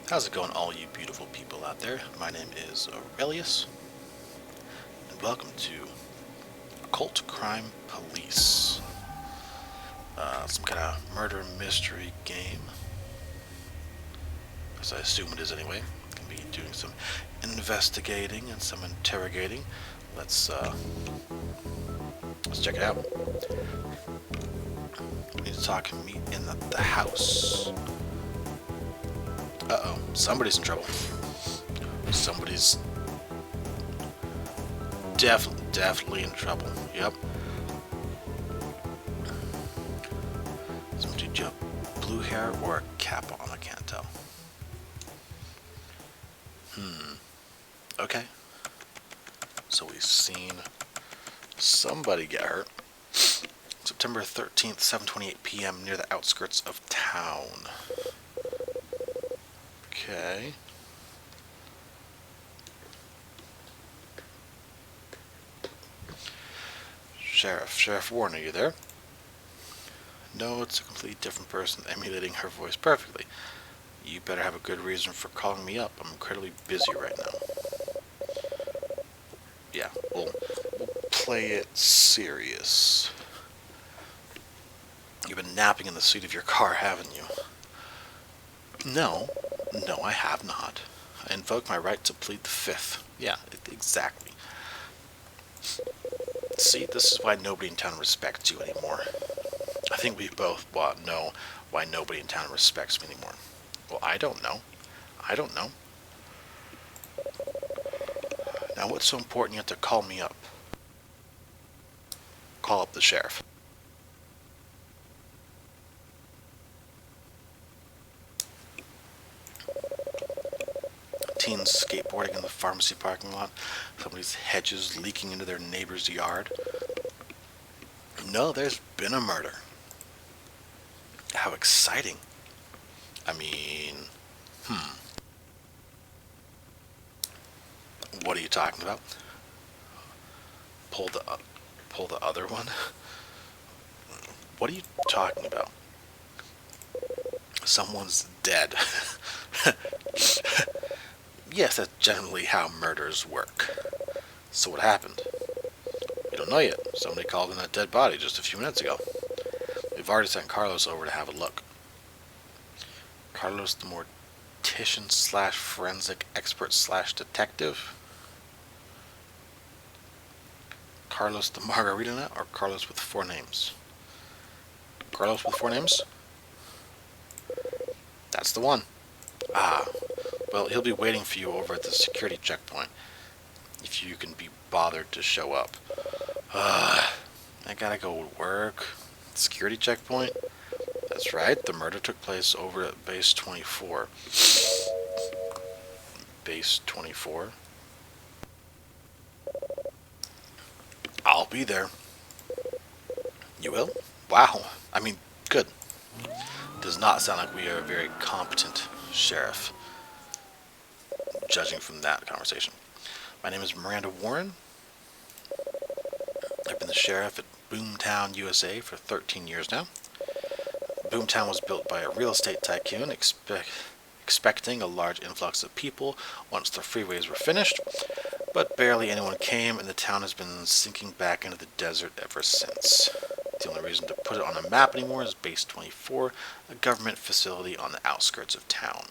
How's it going, all you beautiful people out there? My name is Aurelius, and welcome to Occult Crime Police. Some kind of murder mystery game, as I assume it is anyway. Gonna be doing some investigating and some interrogating. Let's check it out. We need to talk and meet in the house. Uh-oh, somebody's in trouble. Somebody's definitely in trouble. Yep. Somebody jump blue hair or a cap on, I can't tell. Okay. So we've seen somebody get hurt. September 13th, 7:28 p.m. near the outskirts of town. Okay. Sheriff Warren, are you there? No, it's a completely different person emulating her voice perfectly. You better have a good reason for calling me up. I'm incredibly busy right now. Yeah, we'll play it serious. You've been napping in the seat of your car, haven't you? No, I have not. I invoke my right to plead the fifth. Yeah, exactly. See, this is why nobody in town respects you anymore. I think we both know why nobody in town respects me anymore. Well, I don't know. Now, what's so important you have to call me up? Call up the sheriff. Teens skateboarding in the pharmacy parking lot. Somebody's hedges leaking into their neighbor's yard. No, there's been a murder. How exciting. I mean, what are you talking about? Pull the other one? What are you talking about? Someone's dead. Yes, that's generally how murders work. So what happened? We don't know yet. Somebody called in a dead body just a few minutes ago. We've already sent Carlos over to have a look. Carlos, the mortician slash forensic expert slash detective? Carlos the Margarita Nut or Carlos with four names? Carlos with four names? That's the one. Ah, well, he'll be waiting for you over at the security checkpoint. If you can be bothered to show up. I gotta go to work. Security checkpoint? That's right, the murder took place over at Base 24. Base 24? I'll be there. You will? Wow. I mean, good. Does not sound like we are a very competent sheriff, judging from that conversation. My name is Miranda Warren. I've been the sheriff at Boomtown, USA for 13 years now. Boomtown was built by a real estate tycoon expecting a large influx of people once the freeways were finished, but barely anyone came and the town has been sinking back into the desert ever since. The only reason to put it on a map anymore is Base 24, a government facility on the outskirts of town.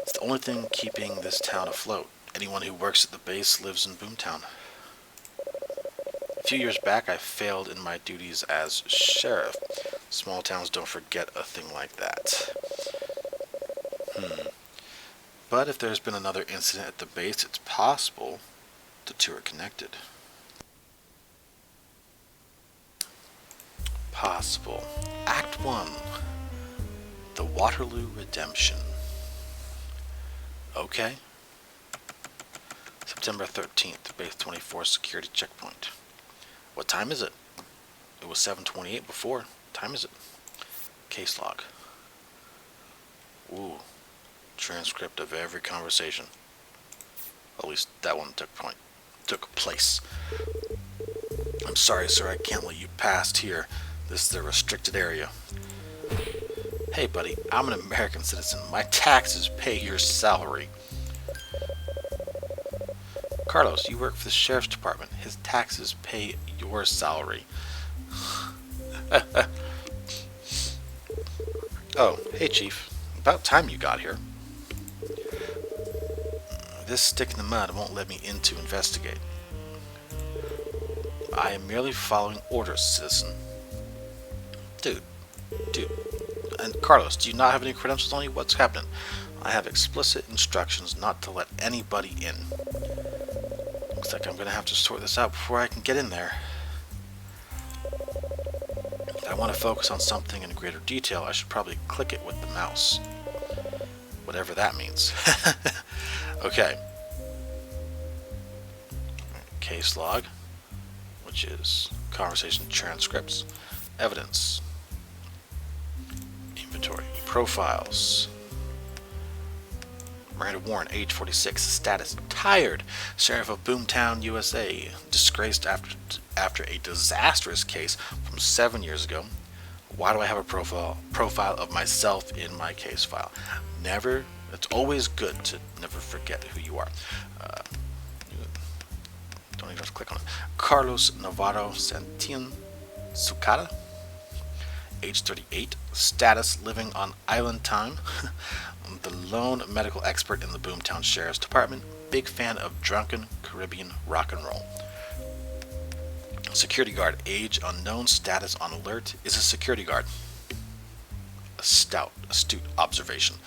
It's the only thing keeping this town afloat. Anyone who works at the base lives in Boomtown. A few years back, I failed in my duties as sheriff. Small towns don't forget a thing like that. But if there's been another incident at the base, it's possible the two are connected. Possible. Act 1. The Waterloo Redemption. Okay. September 13th, Base 24 security checkpoint. What time is it? It was 7:28 before. What time is it? Case log. Ooh. Transcript of every conversation. At least that one took place. I'm sorry, sir, I can't let you past here. This is a restricted area. Hey buddy, I'm an American citizen. My taxes pay your salary. Carlos, you work for the sheriff's department. His taxes pay your salary. Oh, hey chief. About time you got here. This stick in the mud won't let me in to investigate. I am merely following orders, citizen. Dude. And Carlos, do you not have any credentials on you? What's happening? I have explicit instructions not to let anybody in. Looks like I'm going to have to sort this out before I can get in there. If I want to focus on something in greater detail, I should probably click it with the mouse. Whatever that means. Okay. Case log, which is conversation transcripts, evidence, inventory, profiles. Miranda Warren, age 46, status tired, sheriff of Boomtown, USA, disgraced after a disastrous case from 7 years ago. Why do I have a profile of myself in my case file? Never. It's always good to never forget who you are. Don't even have to click on it. Carlos Navarro Santin Sucata, age 38, status living on island time. The lone medical expert in the Boomtown Sheriff's Department. Big fan of drunken Caribbean rock and roll. Security guard, age unknown, status on alert, is a security guard. Astute observation.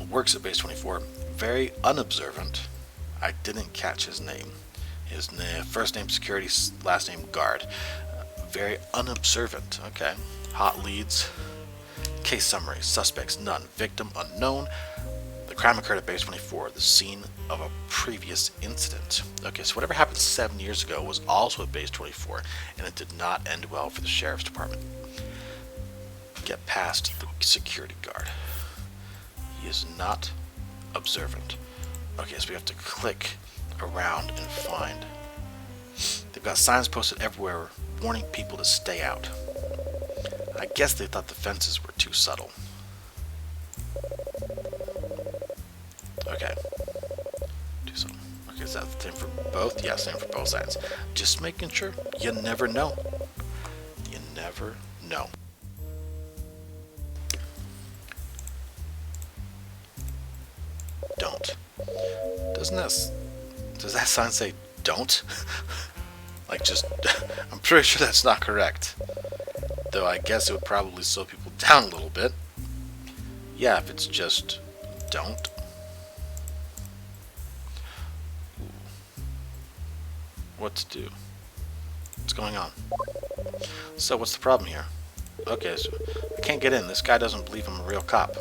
Works at base 24. Very unobservant. I didn't catch his name. His first name security, last name guard. Very unobservant. Okay. Hot leads. Case summary. Suspects none. Victim unknown. The crime occurred at base 24, the scene of a previous incident. Okay, so whatever happened 7 years ago was also at base 24, and it did not end well for the sheriff's department. Get past the security guard. He is not observant. Okay, so we have to click around and find. They've got signs posted everywhere warning people to stay out. I guess they thought the fences were too subtle. Okay. Too subtle. Okay, is that the same for both? Yeah, same for both sides. Just making sure. You never know. You never know. Don't. Does that sign say don't? Like just, I'm pretty sure that's not correct. Though I guess it would probably slow people down a little bit. Yeah, if it's just don't. What to do? What's going on? So what's the problem here? Okay, so I can't get in. This guy doesn't believe I'm a real cop.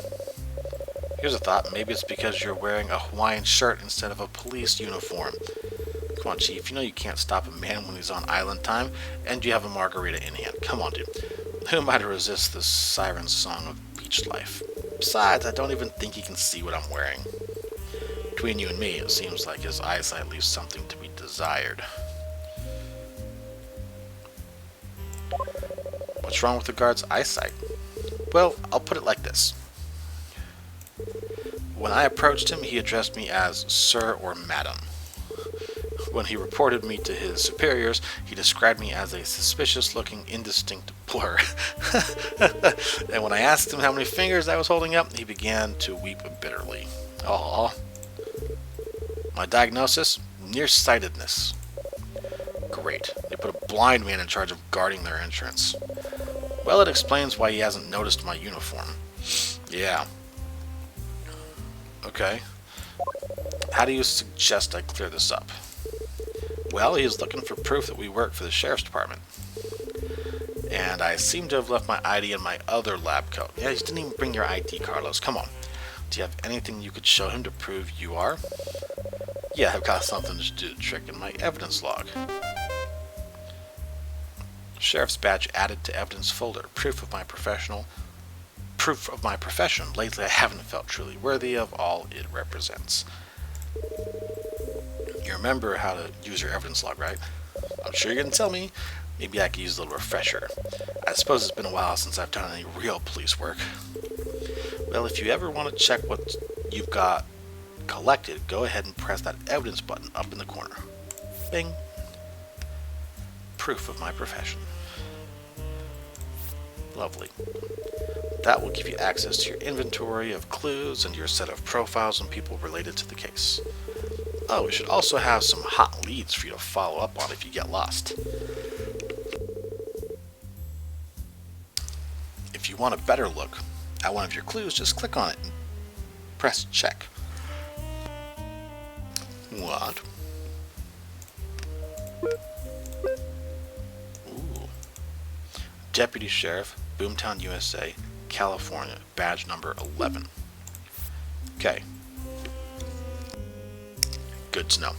Here's a thought. Maybe it's because you're wearing a Hawaiian shirt instead of a police uniform. Come on, Chief. You know you can't stop a man when he's on island time, and you have a margarita in hand. Come on, dude. Who am I to resist this siren song of beach life? Besides, I don't even think he can see what I'm wearing. Between you and me, it seems like his eyesight leaves something to be desired. What's wrong with the guard's eyesight? Well, I'll put it like this. When I approached him, he addressed me as Sir or Madam. When he reported me to his superiors, he described me as a suspicious-looking, indistinct blur. And when I asked him how many fingers I was holding up, he began to weep bitterly. Aww. My diagnosis? Nearsightedness. Great. They put a blind man in charge of guarding their entrance. Well, it explains why he hasn't noticed my uniform. Yeah. Okay. How do you suggest I clear this up? Well, he's looking for proof that we work for the sheriff's department. And I seem to have left my ID in my other lab coat. Yeah, you didn't even bring your ID, Carlos. Come on. Do you have anything you could show him to prove you are? Yeah, I've got something to do the trick in my evidence log. Sheriff's badge added to evidence folder. Proof of my profession. Lately, I haven't felt truly worthy of all it represents. You remember how to use your evidence log, right? I'm sure you're going to tell me. Maybe I could use a little refresher. I suppose it's been a while since I've done any real police work. Well, if you ever want to check what you've got collected, go ahead and press that evidence button up in the corner. Bing. Proof of my profession. Lovely. That will give you access to your inventory of clues and your set of profiles on people related to the case. Oh, we should also have some hot leads for you to follow up on if you get lost. If you want a better look at one of your clues, just click on it and press check. What? Ooh. Deputy Sheriff, Boomtown, USA, California, badge number 11. Okay. Good to know.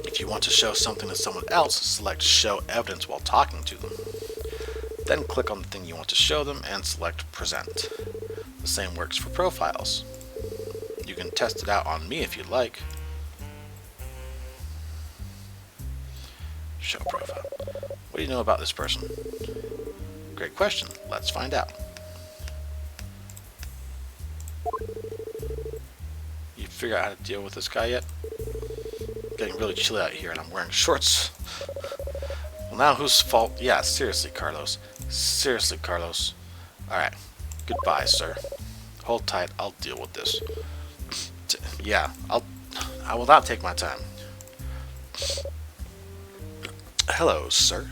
If you want to show something to someone else, select Show Evidence while talking to them. Then click on the thing you want to show them and select Present. The same works for profiles. You can test it out on me if you'd like. Show profile. What do you know about this person? Great question. Let's find out. You figure out how to deal with this guy yet? It's getting really chilly out here and I'm wearing shorts. Well, now whose fault? Yeah, seriously, Carlos. Seriously, Carlos. Alright. Goodbye, sir. Hold tight. I'll deal with this. Yeah, I will not take my time. Hello, sir.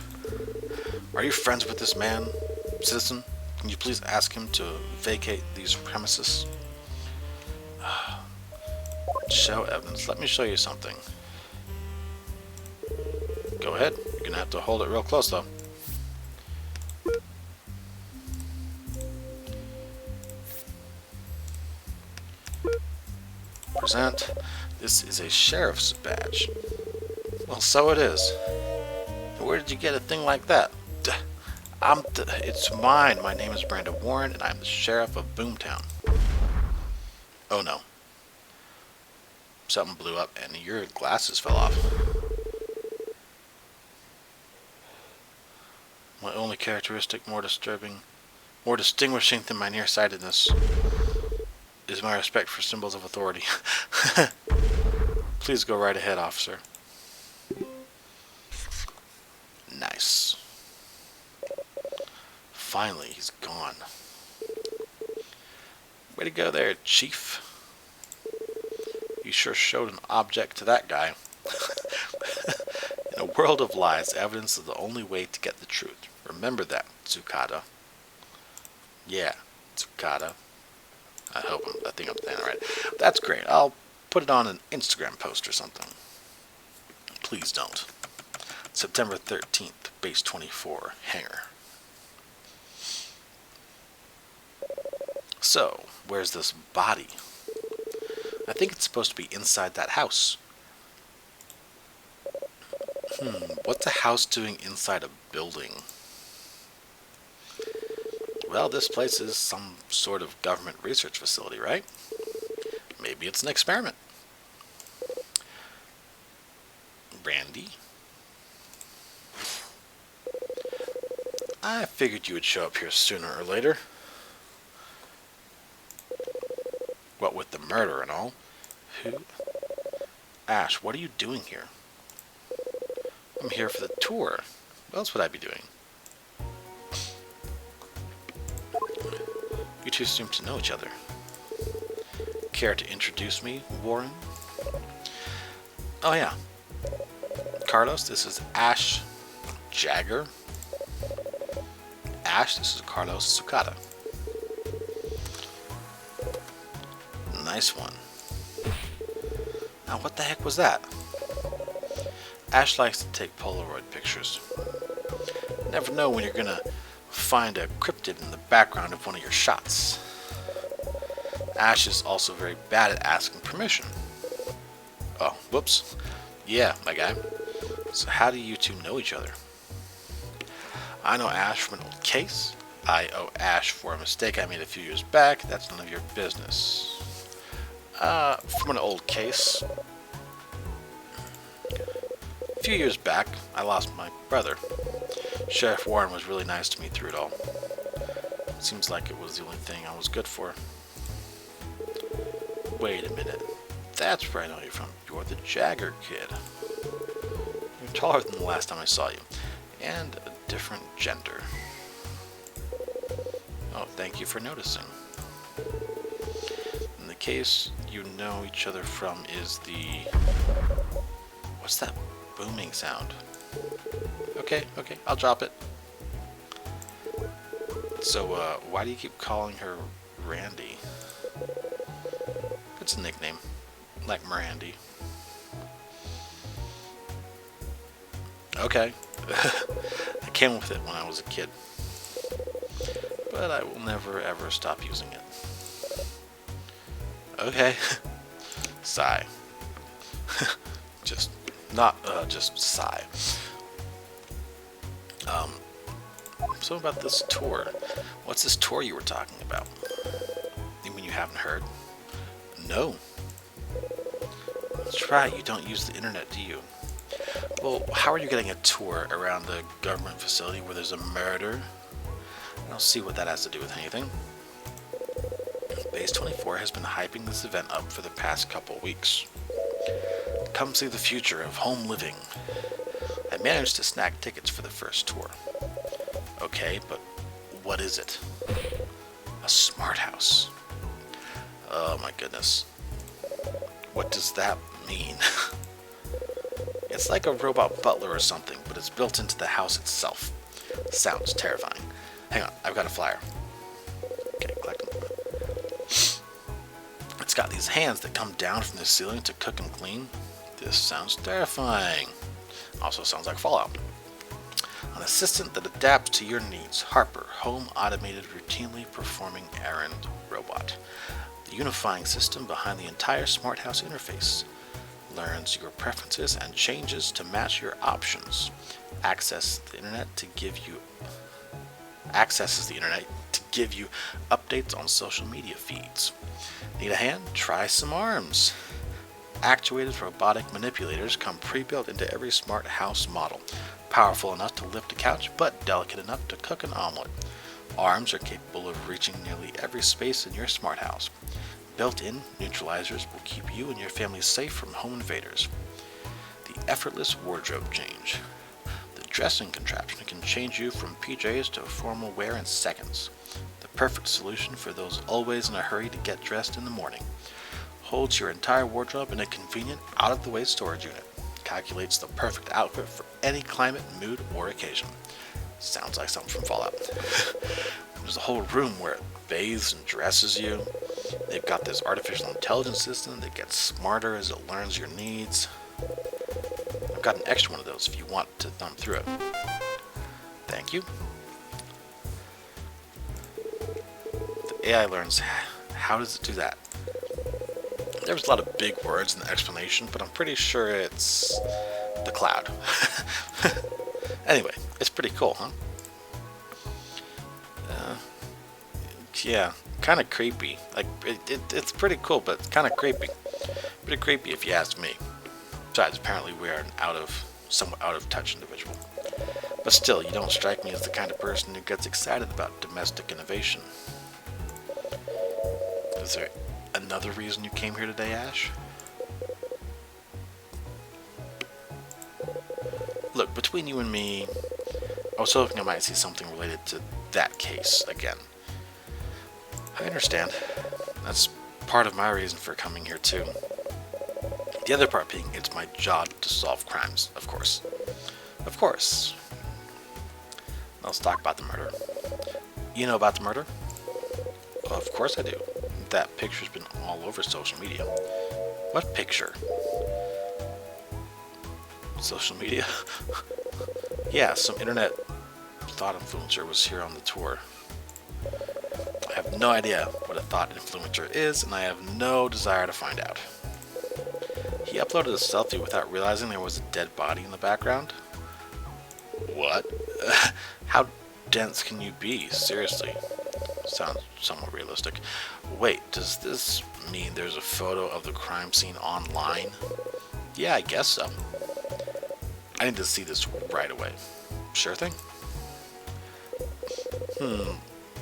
Are you friends with this man, citizen? Can you please ask him to vacate these premises? Show evidence. Let me show you something. Go ahead. You're gonna have to hold it real close, though. Present. This is a sheriff's badge. Well, so it is. Where did you get a thing like that? It's mine. My name is Brandon Warren, and I'm the sheriff of Boomtown. Oh no. Something blew up, and your glasses fell off. My only characteristic more distinguishing than my nearsightedness is my respect for symbols of authority. Please go right ahead, officer. Nice. Finally, he's gone. Way to go there, Chief. You sure showed an object to that guy. In a world of lies, evidence is the only way to get the truth. Remember that, Tsukada. Yeah, Tsukada. I think I'm saying it right. That's great. I'll put it on an Instagram post or something. Please don't. September 13th, base 24, hangar. So, where's this body? I think it's supposed to be inside that house. What's a house doing inside a building? Well, this place is some sort of government research facility, right? Maybe it's an experiment. Randy? I figured you would show up here sooner or later. What with the murder and all. Who? Ash, what are you doing here? I'm here for the tour. What else would I be doing? You two seem to know each other. Care to introduce me, Warren? Oh yeah. Carlos, this is Ash Jagger. Ash, this is Carlos Tsukada. Nice one. Now what the heck was that? Ash likes to take Polaroid pictures. Never know when you're gonna find a cryptid in the background of one of your shots. Ash is also very bad at asking permission. Oh, whoops. Yeah, my guy. So how do you two know each other? I know Ash from an old case. I owe Ash for a mistake I made a few years back. That's none of your business. From an old case. A few years back, I lost my brother. Sheriff Warren was really nice to me through it all. Seems like it was the only thing I was good for. Wait a minute. That's where I know you from. You're the Jagger kid. You're taller than the last time I saw you. And a different gender. Oh, thank you for noticing. In the case you know each other from is the... What's that booming sound? Okay, I'll drop it. So, why do you keep calling her Randy? It's a nickname. Like Mirandy. Okay. I came up with it when I was a kid. But I will never ever stop using it. Okay. Sigh. Just sigh. So about this tour. What's this tour you were talking about? You mean you haven't heard? No. That's right, you don't use the internet, do you? Well, how are you getting a tour around a government facility where there's a murder? I don't see what that has to do with anything. Base 24 has been hyping this event up for the past couple weeks. Come see the future of home living. I managed to snag tickets for the first tour. Okay, but what is it? A smart house. Oh my goodness. What does that mean? It's like a robot butler or something, but it's built into the house itself. Sounds terrifying. Hang on, I've got a flyer. Okay, collect them. It's got these hands that come down from the ceiling to cook and clean. This sounds terrifying. Also sounds like Fallout. An assistant that adapts to your needs. Harper, home automated, routinely performing errand robot. The unifying system behind the entire smart house interface. Learns your preferences and changes to match your options. Accesses the internet to give you updates on social media feeds. Need a hand? Try some arms. Actuated robotic manipulators come pre-built into every smart house model. Powerful enough to lift a couch, but delicate enough to cook an omelet. Arms are capable of reaching nearly every space in your smart house. Built-in neutralizers will keep you and your family safe from home invaders. The effortless wardrobe change. The dressing contraption can change you from PJs to formal wear in seconds. The perfect solution for those always in a hurry to get dressed in the morning. Holds your entire wardrobe in a convenient, out-of-the-way storage unit. Calculates the perfect outfit for any climate, mood, or occasion. Sounds like something from Fallout. There's a whole room where it bathes and dresses you. They've got this artificial intelligence system that gets smarter as it learns your needs. I've got an extra one of those if you want to thumb through it. Thank you. The AI learns. How does it do that? There was a lot of big words in the explanation, but I'm pretty sure it's the cloud. Anyway, it's pretty cool, huh? Yeah, kind of creepy. Like, it's pretty cool, but it's kind of creepy. Pretty creepy if you ask me. Besides, apparently we are an somewhat out of touch individual. But still, you don't strike me as the kind of person who gets excited about domestic innovation. Is there another reason you came here today, Ash? Look, between you and me, I was hoping I might see something related to that case again. I understand. That's part of my reason for coming here too. The other part being it's my job to solve crimes, of course. Of course. Let's talk about the murder. You know about the murder? Of course I do. That picture's been all over social media. What picture? Social media? Yeah, some internet thought influencer was here on the tour. I have no idea what a thought influencer is, and I have no desire to find out. He uploaded a selfie without realizing there was a dead body in the background. What? How dense can you be? Seriously. Sounds somewhat realistic. Wait, does this mean there's a photo of the crime scene online? Yeah, I guess so. I need to see this right away. Sure thing.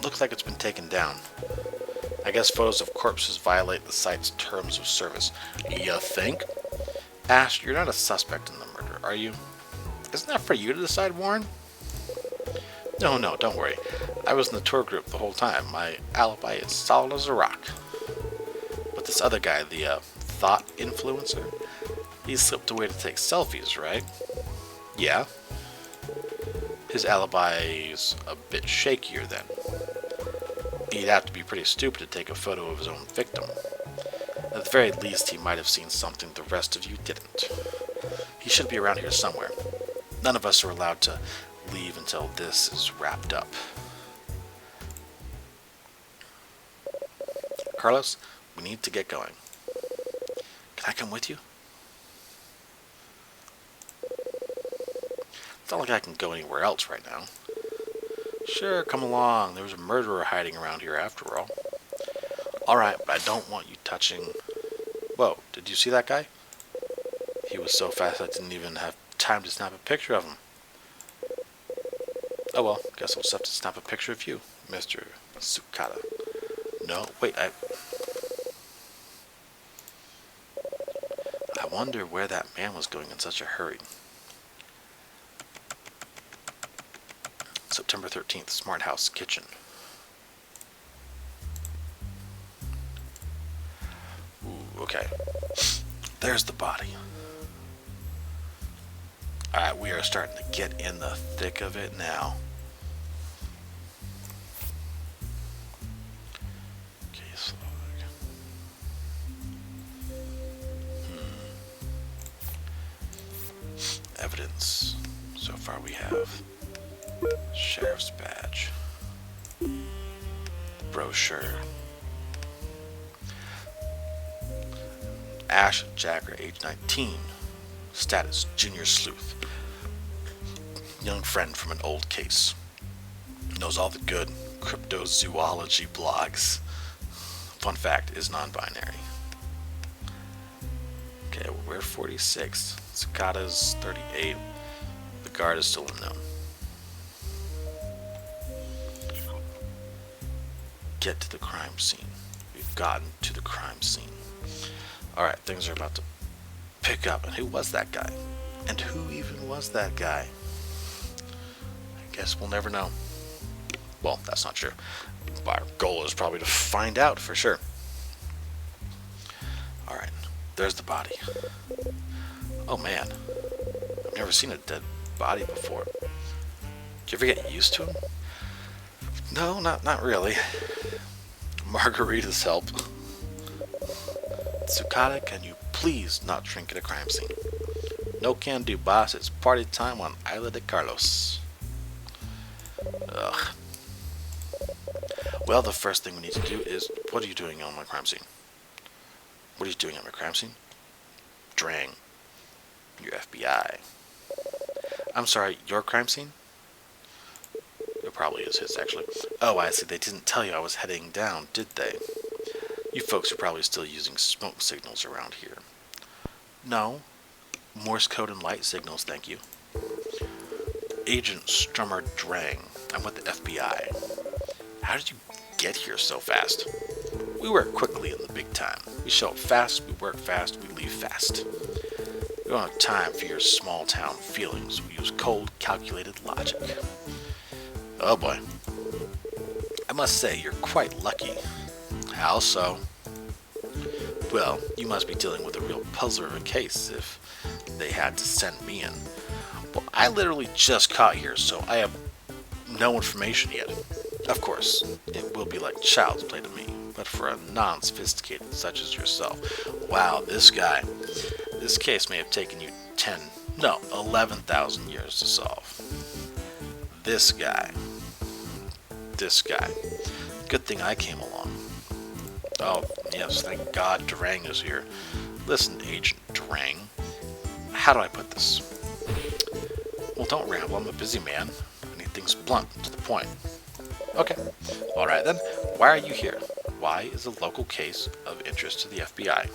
Looks like it's been taken down. I guess photos of corpses violate the site's terms of service. You think? Ash, you're not a suspect in the murder, are you? Isn't that for you to decide, Warren? No, don't worry. I was in the tour group the whole time. My alibi is solid as a rock. But this other guy, the thought influencer, he slipped away to take selfies, right? Yeah. His alibi's a bit shakier then. He'd have to be pretty stupid to take a photo of his own victim. At the very least, he might have seen something the rest of you didn't. He should be around here somewhere. None of us are allowed to leave until this is wrapped up. Carlos, we need to get going. Can I come with you? It's not like I can go anywhere else right now. Sure, come along. There was a murderer hiding around here after all. Alright, but I don't want you touching... Whoa, did you see that guy? He was so fast I didn't even have time to snap a picture of him. Oh well, guess I'll just have to snap a picture of you, Mr. Tsukada. No, wait, I wonder where that man was going in such a hurry. September 13th, Smart House Kitchen. Ooh, okay. There's the body. Alright, we are starting to get in the thick of it now. Case log. Evidence. So far we have sheriff's badge, brochure, Ash Jagger, age 19, status junior sleuth, young friend from an old case, knows all the good cryptozoology blogs. Fun fact, is non-binary. Okay, we're 46, Tsukada's 38, the guard is still unknown. Get to the crime scene. We've gotten to the crime scene. Alright, things are about to pick up. And who was that guy? And who even was that guy? I guess we'll never know. Well, that's not true. Our goal is probably to find out for sure. Alright, there's the body. Oh man, I've never seen a dead body before. Do you ever get used to him? No, not really. Margarita's help. Tsukada, can you please not drink at a crime scene? No can do, boss. It's party time on Isla de Carlos. Ugh. Well, the first thing we need to do is... What are you doing on my crime scene? What are you doing on my crime scene? Drang. You're FBI. I'm sorry, your crime scene? It probably is his, actually. Oh, I see. They didn't tell you I was heading down, did they? You folks are probably still using smoke signals around here. No. Morse code and light signals, thank you. Agent Strummer Drang. I'm with the FBI. How did you get here so fast? We work quickly in the big time. We show up fast, we work fast, we leave fast. We don't have time for your small town feelings. We use cold, calculated logic. Oh boy. I must say, you're quite lucky. How so? Well, you must be dealing with a real puzzler of a case if they had to send me in. Well, I literally just got here, so I have no information yet. Of course, it will be like child's play to me, but for a non-sophisticated such as yourself. Wow, this case may have taken you 11,000 years to solve. This guy. Good thing I came along. Oh, yes, thank God Drang is here. Listen, Agent Drang. How do I put this? Well, don't ramble. I'm a busy man. I need things blunt, to the point. Okay. Alright then. Why are you here? Why is a local case of interest to the FBI?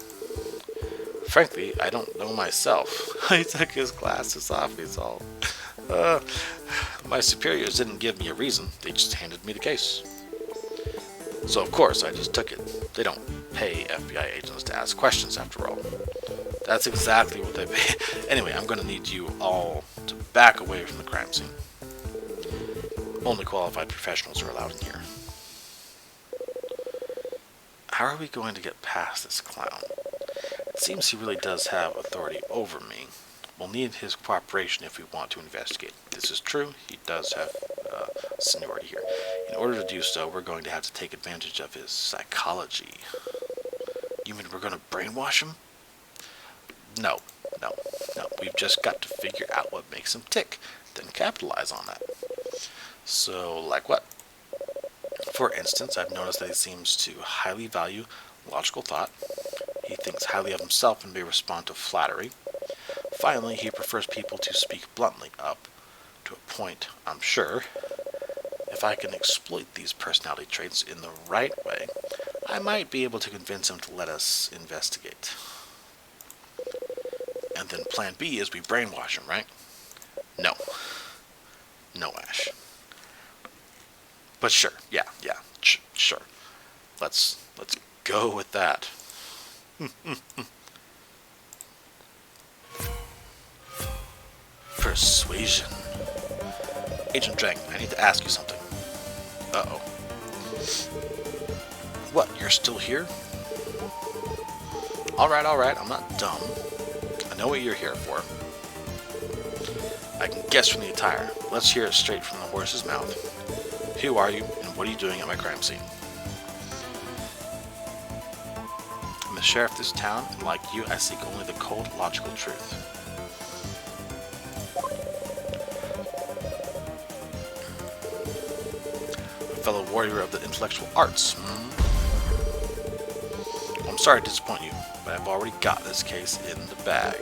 Frankly, I don't know myself. He took his glasses off. He's all... Uh, my superiors didn't give me a reason. They just handed me the case. So of course, I just took it. They don't pay FBI agents to ask questions, after all. That's exactly what they pay. Anyway, I'm going to need you all to back away from the crime scene. Only qualified professionals are allowed in here. How are we going to get past this clown? It seems he really does have authority over me. We'll need his cooperation if we want to investigate. This is true. He does have seniority here. In order to do so, we're going to have to take advantage of his psychology. You mean we're going to brainwash him? No. We've just got to figure out what makes him tick, then capitalize on that. So, like what? For instance, I've noticed that he seems to highly value logical thought. He thinks highly of himself and may respond to flattery. Finally, he prefers people to speak bluntly, up to a point, I'm sure. If I can exploit these personality traits in the right way, I might be able to convince him to let us investigate. And then plan B is we brainwash him, right? No, Ash. But sure, yeah, sure. Let's go with that. Persuasion. Agent Drang, I need to ask you something. Uh-oh. What, you're still here? Alright, I'm not dumb. I know what you're here for. I can guess from the attire. Let's hear it straight from the horse's mouth. Who are you, and what are you doing at my crime scene? I'm the sheriff of this town, and like you, I seek only the cold, logical truth. A fellow warrior of the intellectual arts. I'm sorry to disappoint you, but I've already got this case in the bag.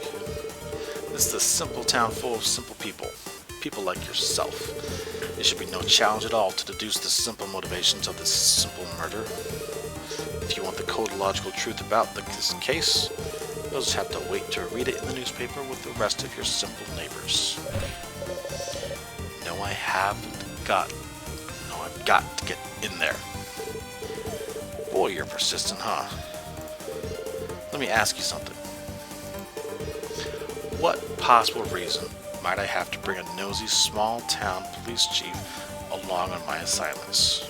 This is a simple town full of simple people. People like yourself. There should be no challenge at all to deduce the simple motivations of this simple murder. If you want the cold logical truth about this case, you'll just have to wait to read it in the newspaper with the rest of your simple neighbors. No, I've got to get in there. Boy, you're persistent, huh? Let me ask you something. What possible reason might I have to bring a nosy small-town police chief along on my assignments?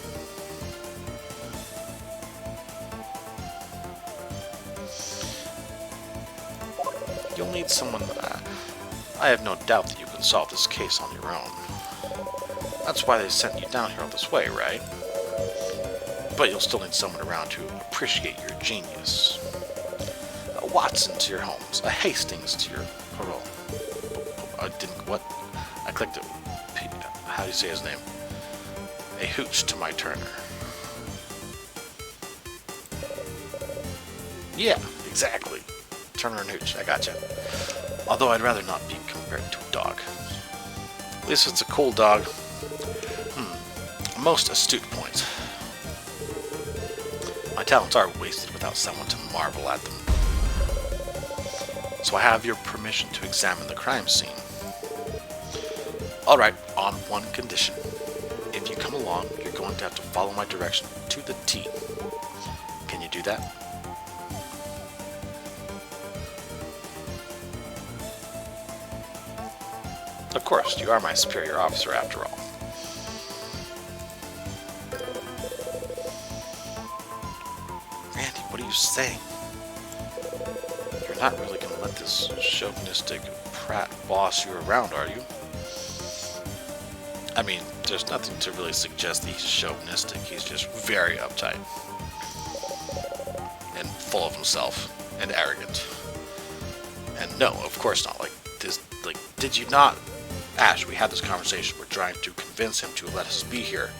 You'll need someone. I have no doubt that you can solve this case on your own. That's why they sent you down here all this way, right? But you'll still need someone around to appreciate your genius. A Watson to your Holmes, a Hastings to your Perot. I clicked it. How do you say his name? A Hooch to my Turner. Yeah, exactly. Turner and Hooch, I gotcha. Although I'd rather not be compared to a dog. At least it's a cool dog. A most astute point. My talents are wasted without someone to marvel at them. So I have your permission to examine the crime scene. Alright, on one condition. If you come along, you're going to have to follow my direction to the T. Can you do that? Of course, you are my superior officer after all. Randy, what are you saying? You're not really going to let this chauvinistic prat boss you around, are you? I mean, there's nothing to really suggest that he's chauvinistic. He's just very uptight. And full of himself. And arrogant. And no, of course not. Did you not... Ash, we had this conversation. We're trying to convince him to let us be here.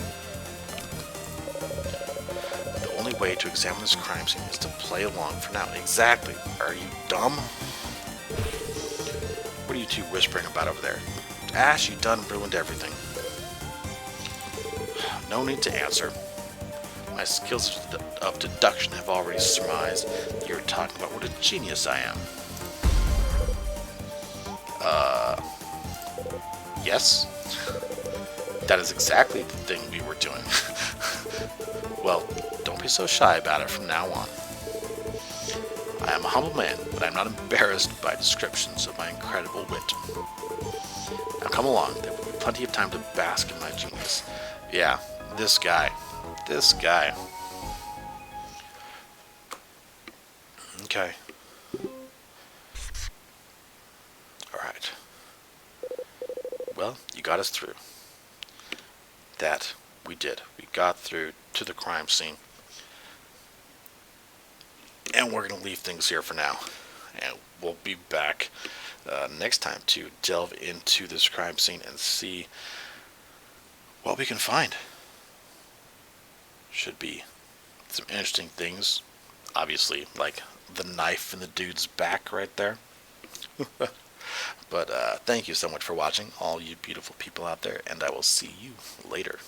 The only way to examine this crime scene is to play along for now. Exactly. Are you dumb? What are you two whispering about over there? Ash, you done ruined everything. No need to answer. My skills of deduction have already surmised you're talking about what a genius I am. Yes? That is exactly the thing we were doing. Well, don't be so shy about it from now on. I am a humble man, but I am not embarrassed by descriptions of my incredible wit. Now come along, there will be plenty of time to bask in my genius. Yeah, this guy. This guy. Okay. Alright. Well, you got us through. That we did. We got through to the crime scene. And we're going to leave things here for now. And we'll be back next time to delve into this crime scene and see what we can find. Should be some interesting things. Obviously, like the knife in the dude's back right there. But thank you so much for watching, all you beautiful people out there, and I will see you later.